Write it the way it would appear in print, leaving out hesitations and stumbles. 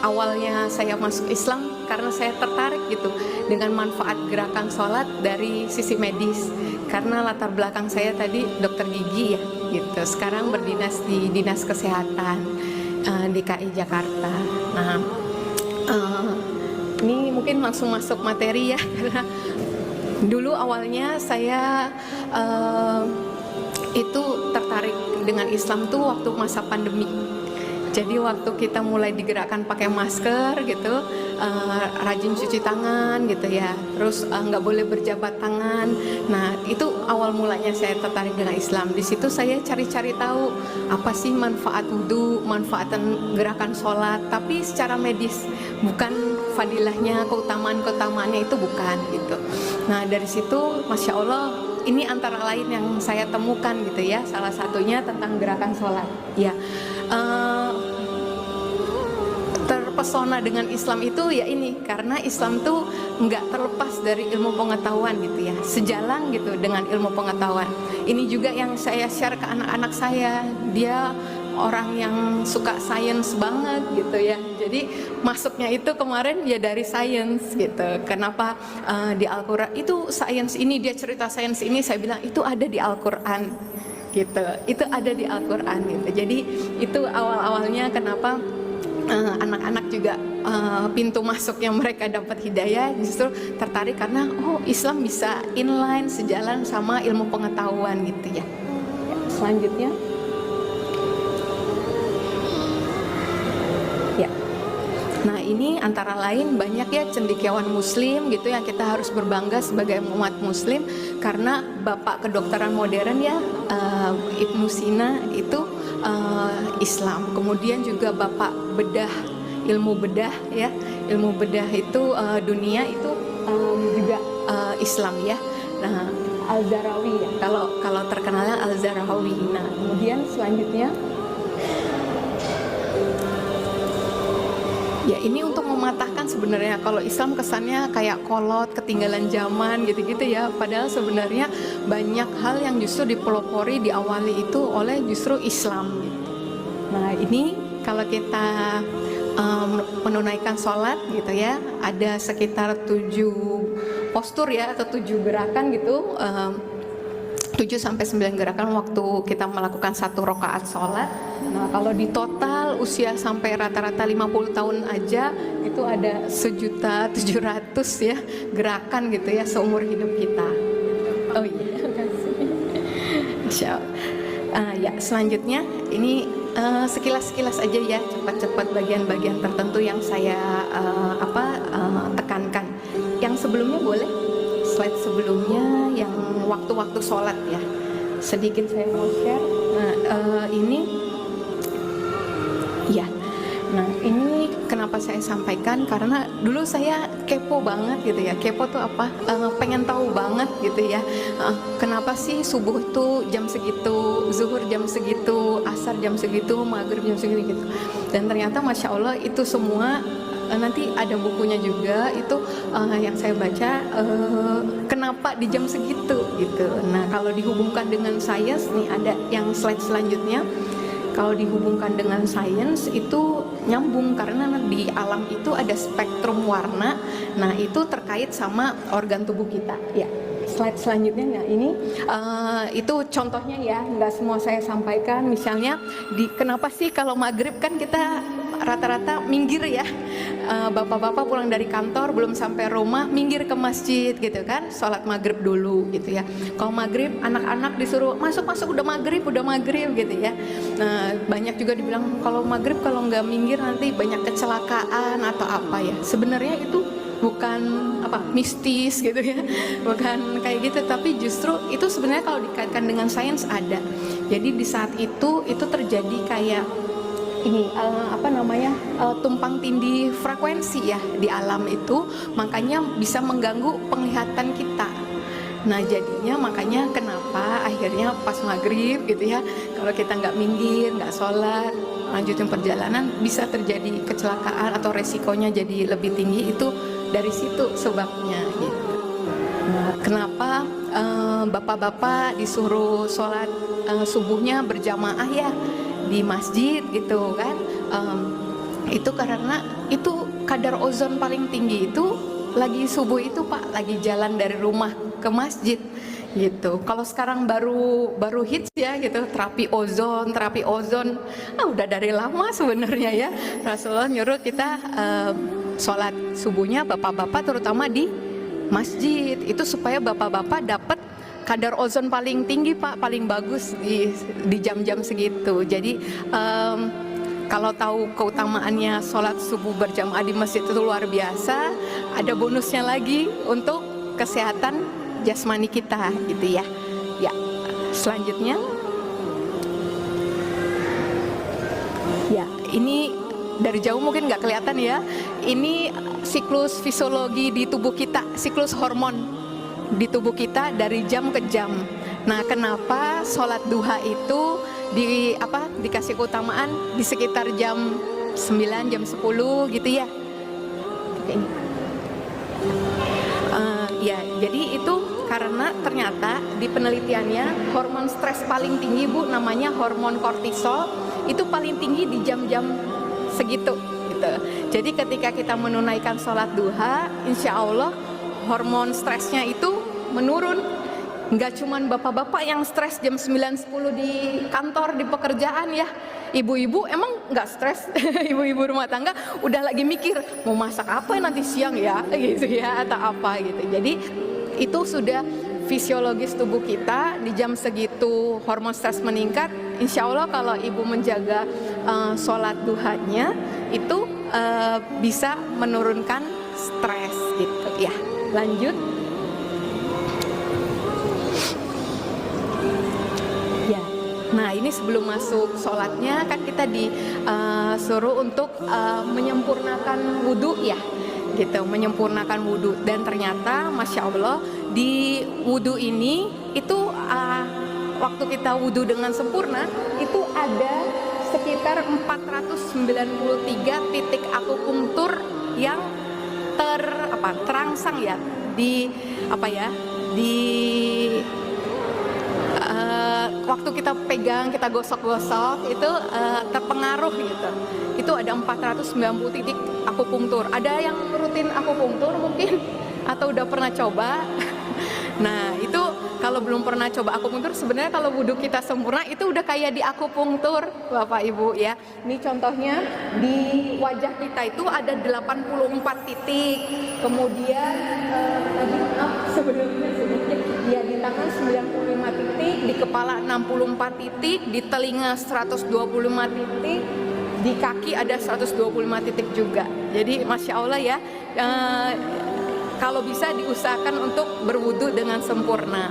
awalnya saya masuk Islam karena saya tertarik gitu dengan manfaat gerakan sholat dari sisi medis. Karena latar belakang saya tadi dokter gigi ya gitu. Sekarang berdinas di Dinas Kesehatan DKI Jakarta. Nah, ini mungkin langsung masuk materi ya karena dulu awalnya saya itu tertarik dengan Islam tuh waktu masa pandemi. Jadi waktu kita mulai digerakkan pakai masker gitu, rajin cuci tangan gitu ya, terus nggak boleh berjabat tangan. Nah itu awal mulanya saya tertarik dengan Islam. Di situ saya cari-cari tahu apa sih manfaat wudhu, manfaatan gerakan sholat, tapi secara medis, bukan fadilahnya, keutamaannya itu bukan gitu. Nah dari situ, masya Allah, ini antara lain yang saya temukan gitu ya, salah satunya tentang gerakan sholat ya. Terpesona dengan Islam itu ya ini, karena Islam tuh nggak terlepas dari ilmu pengetahuan gitu ya, sejalan gitu dengan ilmu pengetahuan. Ini juga yang saya share ke anak-anak saya, dia orang yang suka sains banget gitu ya, jadi masuknya itu kemarin ya dari sains gitu. Kenapa di Al-Quran itu sains ini, dia cerita sains ini, saya bilang itu ada di Al-Quran gitu, itu ada di Al-Quran gitu. Jadi itu awal-awalnya kenapa anak-anak juga pintu masuknya mereka dapat hidayah justru tertarik karena oh Islam bisa inline, sejalan sama ilmu pengetahuan gitu ya. Selanjutnya ya. Nah ini antara lain banyak ya cendekiawan muslim gitu yang kita harus berbangga sebagai umat muslim, karena bapak kedokteran modern ya Ibnu Sina itu Islam. Kemudian juga bapak bedah, ilmu bedah ya, ilmu bedah itu dunia itu juga Islam ya. Nah Al-Zarawi ya, kalau terkenalnya Al-Zarawi. Nah kemudian selanjutnya ya ini untuk mematahkan sebenarnya kalau Islam kesannya kayak kolot, ketinggalan zaman gitu-gitu ya. Padahal sebenarnya banyak hal yang justru dipelopori, diawali itu oleh justru Islam gitu. Nah ini kalau kita menunaikan sholat gitu ya, ada sekitar 7 postur ya atau 7 gerakan gitu, 7-9 gerakan waktu kita melakukan 1 rakaat sholat. Nah kalau di total usia sampai rata-rata 50 tahun aja itu ada 1.700.000 ya gerakan gitu ya seumur hidup kita. Oh iya, Masya Allah. Ya selanjutnya ini sekilas-sekilas aja ya, cepat-cepat bagian-bagian tertentu yang saya tekankan. Yang sebelumnya boleh, slide sebelumnya yang waktu-waktu sholat ya, sedikit saya mau share. Nah ini ya, nah ini kenapa saya sampaikan, karena dulu saya kepo banget gitu ya. Kepo tuh apa? Pengen tahu banget gitu ya, kenapa sih subuh tuh jam segitu, zuhur jam segitu, asar jam segitu, maghrib jam segitu gitu. Dan ternyata masya Allah itu semua nanti ada bukunya juga itu yang saya baca, kenapa di jam segitu gitu. Nah kalau dihubungkan dengan sains nih, ada yang slide selanjutnya. Kalau dihubungkan dengan sains itu nyambung, karena di alam itu ada spektrum warna. Nah itu terkait sama organ tubuh kita ya. Slide selanjutnya, nah ini itu contohnya ya, nggak semua saya sampaikan. Misalnya kenapa sih kalau maghrib kan kita rata-rata minggir ya, bapak-bapak pulang dari kantor belum sampai rumah minggir ke masjid gitu kan, sholat maghrib dulu gitu ya. Kalau maghrib anak-anak disuruh masuk udah maghrib gitu ya. Nah banyak juga dibilang kalau maghrib kalau nggak minggir nanti banyak kecelakaan atau apa ya. Sebenarnya itu bukan mistis gitu ya, bukan kayak gitu, tapi justru itu sebenarnya kalau dikaitkan dengan sains ada. Jadi di saat itu terjadi kayak ini tumpang tindih frekuensi ya di alam itu, makanya bisa mengganggu penglihatan kita. Nah jadinya makanya kenapa akhirnya pas maghrib gitu ya, kalau kita nggak minggir, nggak sholat, lanjutin perjalanan, bisa terjadi kecelakaan atau resikonya jadi lebih tinggi. Itu dari situ sebabnya gitu. Nah, kenapa bapak-bapak disuruh sholat subuhnya berjamaah ya di masjid gitu kan? Itu karena itu kadar ozon paling tinggi itu lagi subuh itu Pak, lagi jalan dari rumah ke masjid gitu. Kalau sekarang baru hits ya gitu, terapi ozon. Udah dari lama sebenarnya ya. Rasulullah nyuruh kita sholat subuhnya bapak-bapak terutama di masjid. Itu supaya bapak-bapak dapat kadar ozon paling tinggi Pak, paling bagus di jam-jam segitu. Jadi kalau tahu keutamaannya sholat subuh berjamaah di masjid itu luar biasa, ada bonusnya lagi untuk kesehatan jasmani kita gitu ya. Ya, selanjutnya. Ya, ini dari jauh mungkin nggak kelihatan ya. Ini siklus fisiologi di tubuh kita, siklus hormon di tubuh kita dari jam ke jam. Nah, kenapa sholat duha itu dikasih keutamaan di sekitar jam 9, jam 10 gitu ya. Ya, jadi itu karena ternyata di penelitiannya hormon stres paling tinggi Bu, namanya hormon kortisol, itu paling tinggi di jam-jam segitu gitu. Jadi ketika kita menunaikan sholat duha, insya Allah hormon stresnya itu menurun. Nggak cuman bapak-bapak yang stres jam 9-10 di kantor, di pekerjaan ya. Ibu-ibu emang nggak stres, ibu-ibu rumah tangga udah lagi mikir mau masak apa nanti siang ya, gitu ya, atau apa gitu. Jadi itu sudah fisiologis tubuh kita di jam segitu hormon stres meningkat. Insya Allah kalau ibu menjaga sholat duhanya itu bisa menurunkan stres gitu ya. Lanjut. Nah, ini sebelum masuk sholatnya kan kita disuruh untuk menyempurnakan wudhu ya, gitu, menyempurnakan wudhu. Dan ternyata, masya Allah, di wudhu ini itu waktu kita wudhu dengan sempurna itu ada sekitar 493 titik akupunktur yang terangsang ya waktu kita pegang, kita gosok-gosok itu terpengaruh gitu. Itu ada 490 titik akupunktur. Ada yang rutin akupunktur mungkin atau udah pernah coba? Nah, itu kalau belum pernah coba akupunktur, sebenarnya kalau wudhu kita sempurna itu udah kayak di akupunktur, Bapak Ibu ya. Ini contohnya di wajah kita itu ada 84 titik. Kemudian sebelumnya ya di tangan 95 titik, di kepala 64 titik, di telinga 125 titik, di kaki ada 125 titik juga. Jadi masya Allah ya, kalau bisa diusahakan untuk berwudu dengan sempurna.